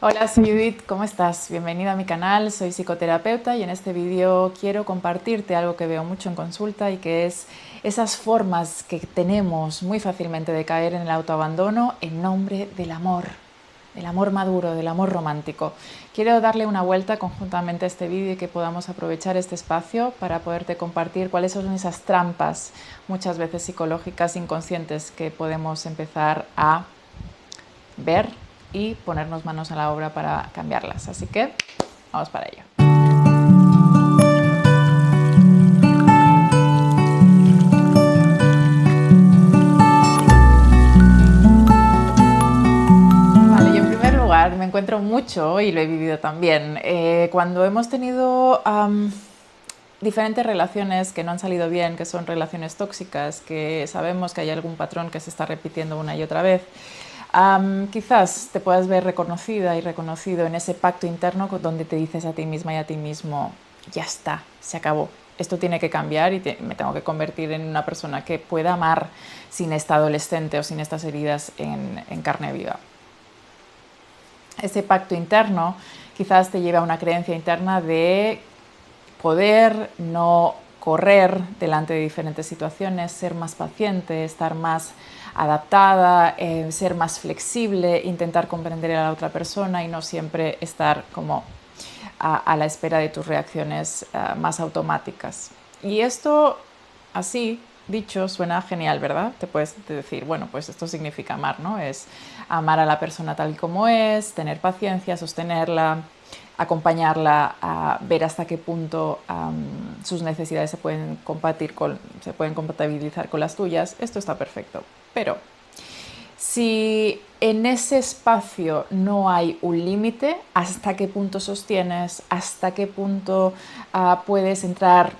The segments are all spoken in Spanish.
Hola, soy Judith, ¿cómo estás? Bienvenida a mi canal, soy psicoterapeuta y en este vídeo quiero compartirte algo que veo mucho en consulta y que es esas formas que tenemos muy fácilmente de caer en el autoabandono en nombre del amor maduro, del amor romántico. Quiero darle una vuelta conjuntamente a este vídeo y que podamos aprovechar este espacio para poderte compartir cuáles son esas trampas, muchas veces psicológicas, inconscientes, que podemos empezar a ver y ponernos manos a la obra para cambiarlas. Así que vamos para ello. Vale, yo en primer lugar me encuentro mucho, y lo he vivido también, cuando hemos tenido diferentes relaciones que no han salido bien, que son relaciones tóxicas, que sabemos que hay algún patrón que se está repitiendo una y otra vez. Quizás te puedas ver reconocida y reconocido en ese pacto interno donde te dices a ti misma y a ti mismo, ya está, se acabó, esto tiene que cambiar y me tengo que convertir en una persona que pueda amar sin esta adolescente o sin estas heridas en carne viva. Ese pacto interno quizás te lleve a una creencia interna de poder no correr delante de diferentes situaciones, ser más paciente, estar más adaptada, ser más flexible, intentar comprender a la otra persona y no siempre estar como a la espera de tus reacciones más automáticas. Y esto, así dicho, suena genial, ¿verdad? Te puedes decir, bueno, pues esto significa amar, ¿no? Es amar a la persona tal y como es, tener paciencia, sostenerla, acompañarla, a ver hasta qué punto sus necesidades se pueden compatibilizar con las tuyas. Esto está perfecto. Pero si en ese espacio no hay un límite, ¿hasta qué punto sostienes? ¿Hasta qué punto puedes entrar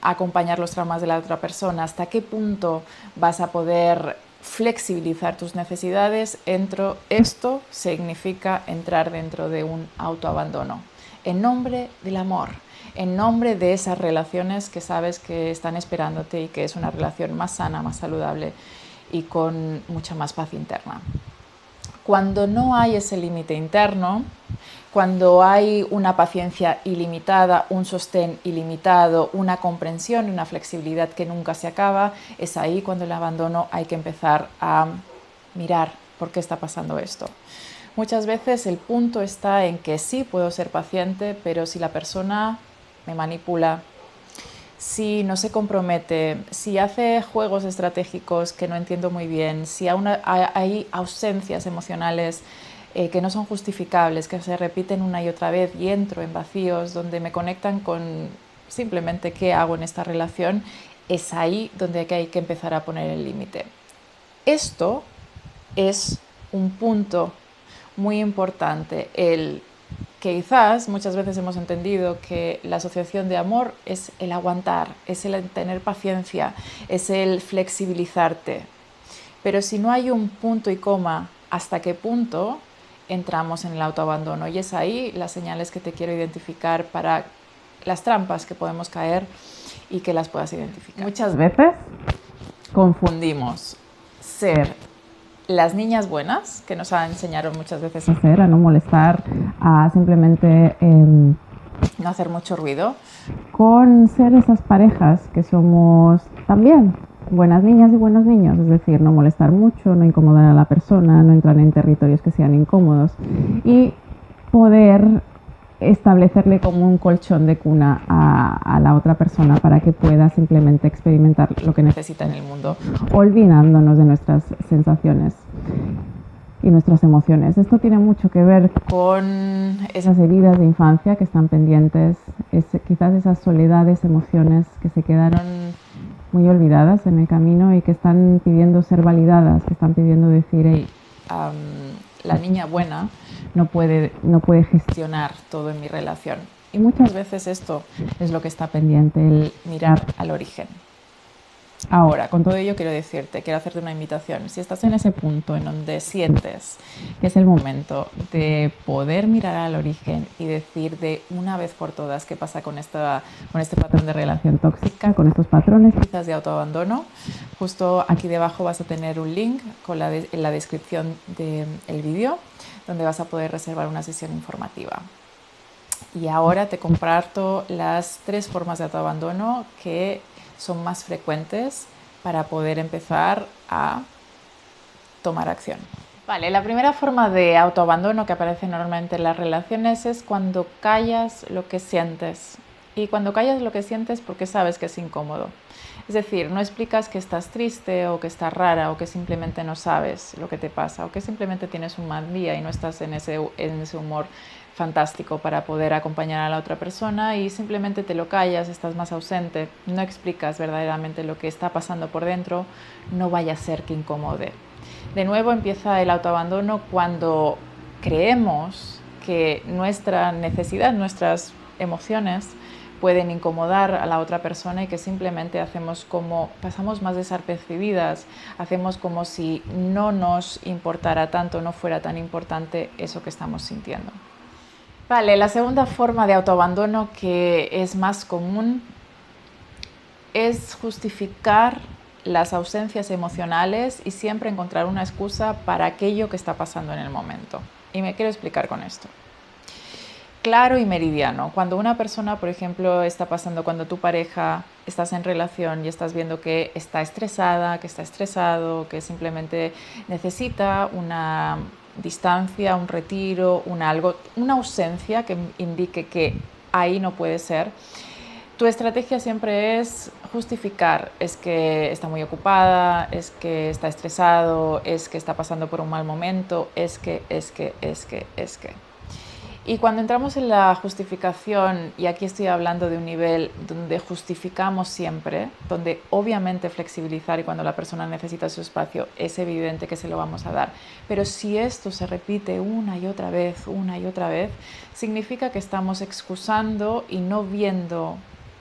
a acompañar los traumas de la otra persona? ¿Hasta qué punto vas a poder flexibilizar tus necesidades? Esto significa entrar dentro de un autoabandono, en nombre del amor, en nombre de esas relaciones que sabes que están esperándote y que es una relación más sana, más saludable y con mucha más paz interna. Cuando no hay ese límite interno, cuando hay una paciencia ilimitada, un sostén ilimitado, una comprensión y una flexibilidad que nunca se acaba, es ahí cuando el abandono hay que empezar a mirar por qué está pasando esto. Muchas veces el punto está en que sí puedo ser paciente, pero si la persona me manipula, si no se compromete, si hace juegos estratégicos que no entiendo muy bien, si hay ausencias emocionales que no son justificables, que se repiten una y otra vez y entro en vacíos donde me conectan con simplemente qué hago en esta relación, es ahí donde hay que empezar a poner el límite. Esto es un punto muy importante, el que quizás muchas veces hemos entendido que la asociación de amor es el aguantar, es el tener paciencia, es el flexibilizarte. Pero si no hay un punto y coma, ¿hasta qué punto entramos en el autoabandono? Y es ahí las señales que te quiero identificar para las trampas que podemos caer y que las puedas identificar. Muchas veces confundimos ser las niñas buenas, que nos enseñaron muchas veces a hacer, a no molestar, a simplemente no hacer mucho ruido, con ser esas parejas que somos también buenas niñas y buenos niños, es decir, no molestar mucho, no incomodar a la persona, no entrar en territorios que sean incómodos y poder establecerle como un colchón de cuna a la otra persona para que pueda simplemente experimentar lo que necesita en el mundo, olvidándonos de nuestras sensaciones y nuestras emociones. Esto tiene mucho que ver con esas heridas de infancia que están pendientes, quizás esas soledades, emociones que se quedaron muy olvidadas en el camino y que están pidiendo ser validadas, que están pidiendo decir, hey, la niña buena no puede gestionar todo en mi relación. Y muchas veces esto es lo que está pendiente, el mirar al origen. Ahora, con todo ello quiero hacerte una invitación. Si estás en ese punto en donde sientes que es el momento de poder mirar al origen y decir de una vez por todas qué pasa con este patrón de relación tóxica, con estos patrones quizás de autoabandono, justo aquí debajo vas a tener un link en la descripción del vídeo donde vas a poder reservar una sesión informativa. Y ahora te comparto las 3 formas de autoabandono que son más frecuentes para poder empezar a tomar acción. Vale, la primera forma de autoabandono que aparece normalmente en las relaciones es cuando callas lo que sientes. Y cuando callas lo que sientes porque sabes que es incómodo. Es decir, no explicas que estás triste o que estás rara o que simplemente no sabes lo que te pasa o que simplemente tienes un mal día y no estás en ese humor fantástico para poder acompañar a la otra persona y simplemente te lo callas, estás más ausente, no explicas verdaderamente lo que está pasando por dentro, no vaya a ser que incomode. De nuevo empieza el autoabandono cuando creemos que nuestra necesidad, nuestras emociones pueden incomodar a la otra persona y que simplemente hacemos como, pasamos más desapercibidas, hacemos como si no nos importara tanto, no fuera tan importante eso que estamos sintiendo. Vale, la segunda forma de autoabandono que es más común es justificar las ausencias emocionales y siempre encontrar una excusa para aquello que está pasando en el momento. Y me quiero explicar con esto. Claro y meridiano. Cuando una persona, por ejemplo, está pasando, cuando tu pareja estás en relación y estás viendo que está estresada, que está estresado, que simplemente necesita una distancia, un retiro, una ausencia que indique que ahí no puede ser, tu estrategia siempre es justificar, es que está muy ocupada, es que está estresado, es que está pasando por un mal momento, es que. Y cuando entramos en la justificación, y aquí estoy hablando de un nivel donde justificamos siempre, donde obviamente flexibilizar y cuando la persona necesita su espacio es evidente que se lo vamos a dar, pero si esto se repite una y otra vez, significa que estamos excusando y no viendo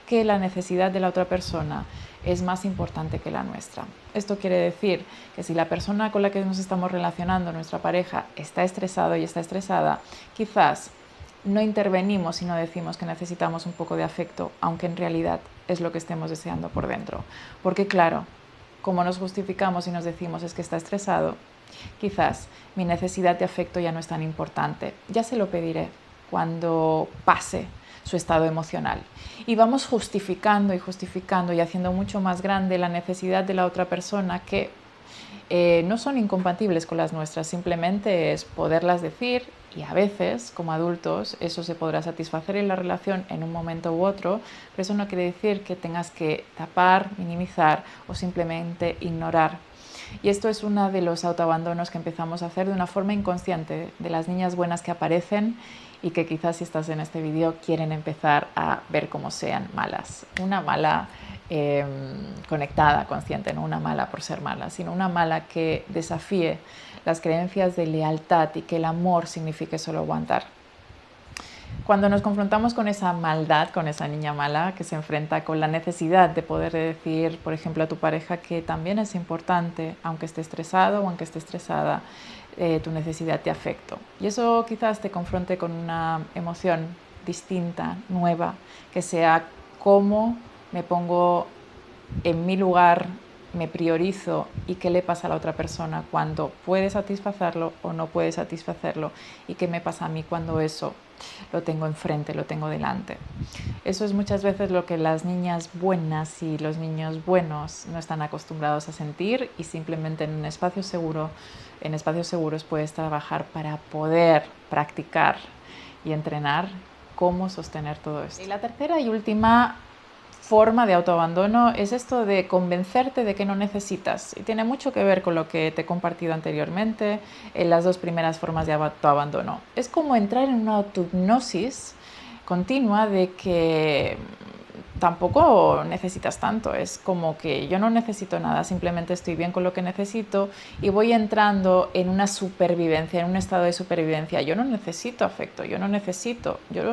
que la necesidad de la otra persona es más importante que la nuestra. Esto quiere decir que si la persona con la que nos estamos relacionando, nuestra pareja, está estresado y está estresada, quizás no intervenimos y no decimos que necesitamos un poco de afecto, aunque en realidad es lo que estemos deseando por dentro. Porque claro, como nos justificamos y nos decimos es que está estresado, quizás mi necesidad de afecto ya no es tan importante, ya se lo pediré cuando pase su estado emocional. Y vamos justificando y haciendo mucho más grande la necesidad de la otra persona que no son incompatibles con las nuestras, simplemente es poderlas decir y a veces, como adultos, eso se podrá satisfacer en la relación en un momento u otro, pero eso no quiere decir que tengas que tapar, minimizar o simplemente ignorar. Y esto es uno de los autoabandonos que empezamos a hacer de una forma inconsciente, de las niñas buenas que aparecen y que quizás si estás en este vídeo quieren empezar a ver cómo sean malas. Una mala conectada, consciente, no una mala por ser mala, sino una mala que desafíe las creencias de lealtad y que el amor signifique solo aguantar. Cuando nos confrontamos con esa maldad, con esa niña mala que se enfrenta con la necesidad de poder decir, por ejemplo, a tu pareja que también es importante, aunque esté estresado o aunque esté estresada, tu necesidad de afecto. Y eso quizás te confronte con una emoción distinta, nueva, que sea cómo me pongo en mi lugar, me priorizo y qué le pasa a la otra persona cuando puede satisfacerlo o no puede satisfacerlo y qué me pasa a mí cuando eso lo tengo enfrente, lo tengo delante. Eso es muchas veces lo que las niñas buenas y los niños buenos no están acostumbrados a sentir y simplemente en espacios seguros puedes trabajar para poder practicar y entrenar cómo sostener todo esto. Y la tercera y última forma de autoabandono es esto de convencerte de que no necesitas. Y tiene mucho que ver con lo que te he compartido anteriormente en las 2 primeras formas de autoabandono. Es como entrar en una autohipnosis continua de que tampoco necesitas tanto, es como que yo no necesito nada, simplemente estoy bien con lo que necesito y voy entrando en una supervivencia, en un estado de supervivencia. Yo no necesito afecto, yo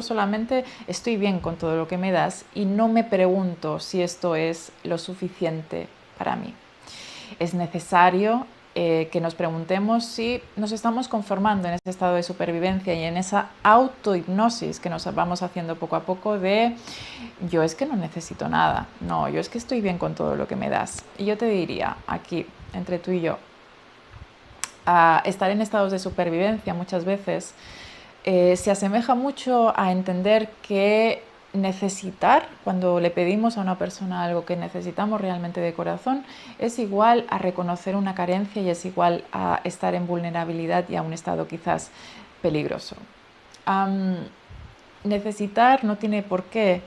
solamente estoy bien con todo lo que me das y no me pregunto si esto es lo suficiente para mí. Es necesario que nos preguntemos si nos estamos conformando en ese estado de supervivencia y en esa autohipnosis que nos vamos haciendo poco a poco de yo es que no necesito nada, no, yo es que estoy bien con todo lo que me das. Y yo te diría aquí, entre tú y yo, estar en estados de supervivencia muchas veces se asemeja mucho a entender que necesitar, cuando le pedimos a una persona algo que necesitamos realmente de corazón, es igual a reconocer una carencia y es igual a estar en vulnerabilidad y a un estado quizás peligroso. Necesitar no tiene por qué,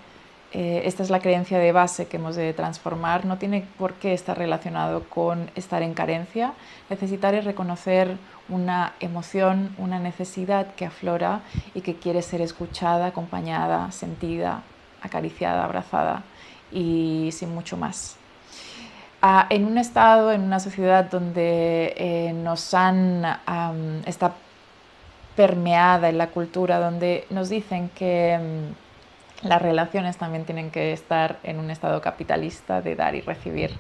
esta es la creencia de base que hemos de transformar, no tiene por qué estar relacionado con estar en carencia. Necesitar es reconocer una emoción, una necesidad que aflora y que quiere ser escuchada, acompañada, sentida, acariciada, abrazada y sin mucho más. En un estado, en una sociedad donde está permeada en la cultura, donde nos dicen que las relaciones también tienen que estar en un estado capitalista de dar y recibir.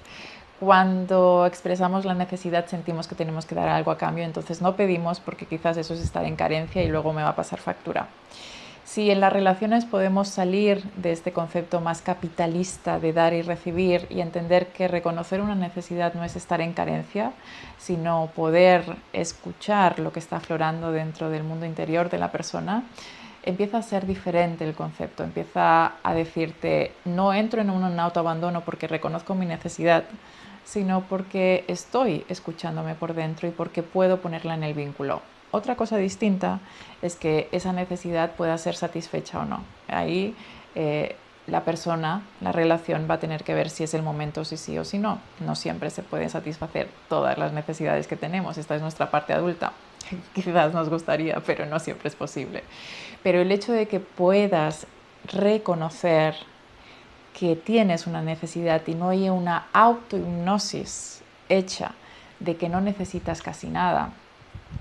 Cuando expresamos la necesidad sentimos que tenemos que dar algo a cambio, entonces no pedimos porque quizás eso es estar en carencia y luego me va a pasar factura. Si en las relaciones podemos salir de este concepto más capitalista de dar y recibir y entender que reconocer una necesidad no es estar en carencia, sino poder escuchar lo que está aflorando dentro del mundo interior de la persona, empieza a ser diferente el concepto, empieza a decirte, no entro en un autoabandono porque reconozco mi necesidad, sino porque estoy escuchándome por dentro y porque puedo ponerla en el vínculo. Otra cosa distinta es que esa necesidad pueda ser satisfecha o no. Ahí la persona, la relación va a tener que ver si es el momento, si sí o si no. No siempre se pueden satisfacer todas las necesidades que tenemos. Esta es nuestra parte adulta. Quizás nos gustaría, pero no siempre es posible. Pero el hecho de que puedas reconocer que tienes una necesidad y no hay una autohipnosis hecha de que no necesitas casi nada,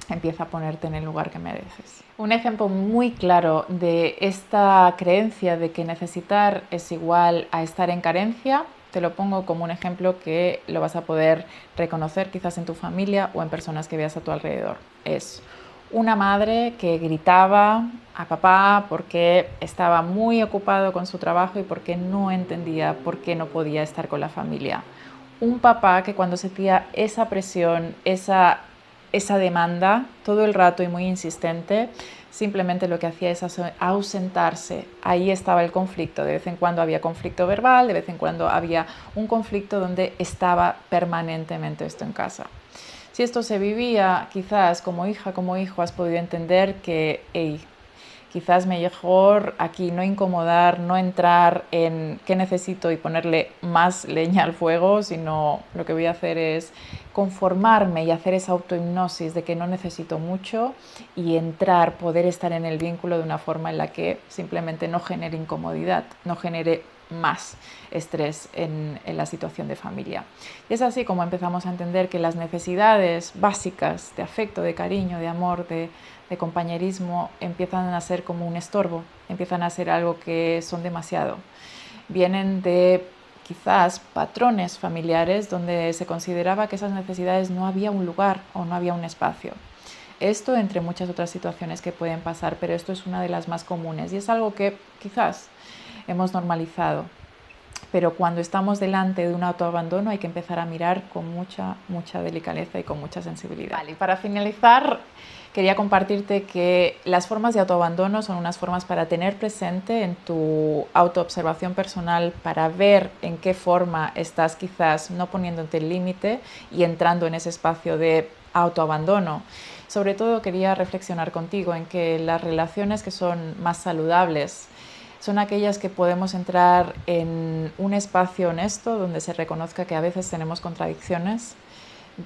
empieza a ponerte en el lugar que mereces. Un ejemplo muy claro de esta creencia de que necesitar es igual a estar en carencia, te lo pongo como un ejemplo que lo vas a poder reconocer quizás en tu familia o en personas que veas a tu alrededor. Es una madre que gritaba a papá porque estaba muy ocupado con su trabajo y porque no entendía por qué no podía estar con la familia. Un papá que cuando sentía esa presión, esa demanda todo el rato y muy insistente, simplemente lo que hacía es ausentarse. Ahí estaba el conflicto. De vez en cuando había conflicto verbal, de vez en cuando había un conflicto donde estaba permanentemente esto en casa. Si esto se vivía, quizás como hija, como hijo, has podido entender que quizás mejor aquí no incomodar, no entrar en qué necesito y ponerle más leña al fuego, sino lo que voy a hacer es conformarme y hacer esa autohipnosis de que no necesito mucho y entrar, poder estar en el vínculo de una forma en la que simplemente no genere incomodidad, no genere más estrés en la situación de familia. Y es así como empezamos a entender que las necesidades básicas de afecto, de cariño, de amor, de compañerismo empiezan a ser como un estorbo, empiezan a ser algo que son demasiado. Vienen de quizás patrones familiares donde se consideraba que esas necesidades no había un lugar o no había un espacio. Esto entre muchas otras situaciones que pueden pasar, pero esto es una de las más comunes y es algo que quizás hemos normalizado. Pero cuando estamos delante de un autoabandono hay que empezar a mirar con mucha delicadeza y con mucha sensibilidad. Vale, y para finalizar, quería compartirte que las formas de autoabandono son unas formas para tener presente en tu autoobservación personal, para ver en qué forma estás quizás no poniéndote el límite y entrando en ese espacio de autoabandono. Sobre todo quería reflexionar contigo en que las relaciones que son más saludables son aquellas que podemos entrar en un espacio honesto donde se reconozca que a veces tenemos contradicciones,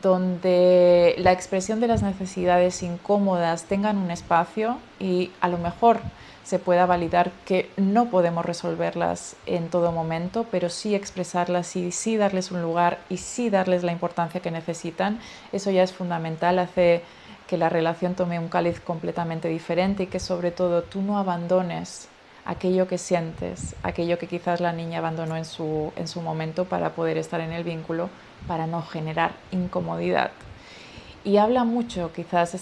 donde la expresión de las necesidades incómodas tengan un espacio y a lo mejor se pueda validar que no podemos resolverlas en todo momento, pero sí expresarlas y sí darles un lugar y sí darles la importancia que necesitan. Eso ya es fundamental, hace que la relación tome un cáliz completamente diferente y que sobre todo tú no abandones aquello que sientes, aquello que quizás la niña abandonó en su momento para poder estar en el vínculo, para no generar incomodidad. Y habla mucho quizás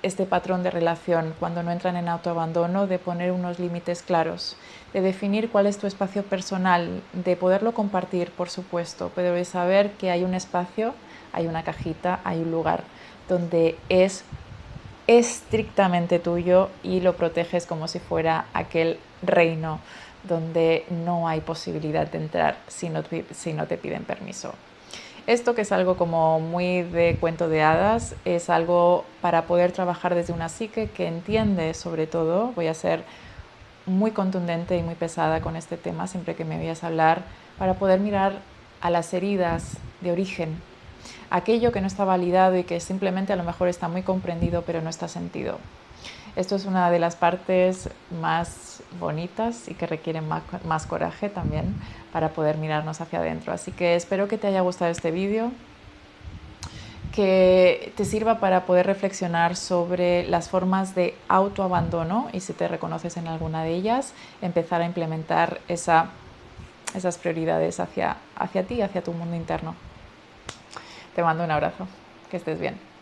este patrón de relación cuando no entran en autoabandono, de poner unos límites claros, de definir cuál es tu espacio personal, de poderlo compartir, por supuesto, pero de saber que hay un espacio, hay una cajita, hay un lugar donde es estrictamente tuyo y lo proteges como si fuera aquel reino donde no hay posibilidad de entrar si no te piden permiso. Esto, que es algo como muy de cuento de hadas, es algo para poder trabajar desde una psique que entiende, sobre todo, voy a ser muy contundente y muy pesada con este tema siempre que me oyas hablar, para poder mirar a las heridas de origen, aquello que no está validado y que simplemente a lo mejor está muy comprendido pero no está sentido. Esto es una de las partes más bonitas y que requieren más coraje también para poder mirarnos hacia adentro. Así que espero que te haya gustado este vídeo, que te sirva para poder reflexionar sobre las formas de autoabandono y, si te reconoces en alguna de ellas, empezar a implementar esas prioridades hacia ti, hacia tu mundo interno. Te mando un abrazo, que estés bien.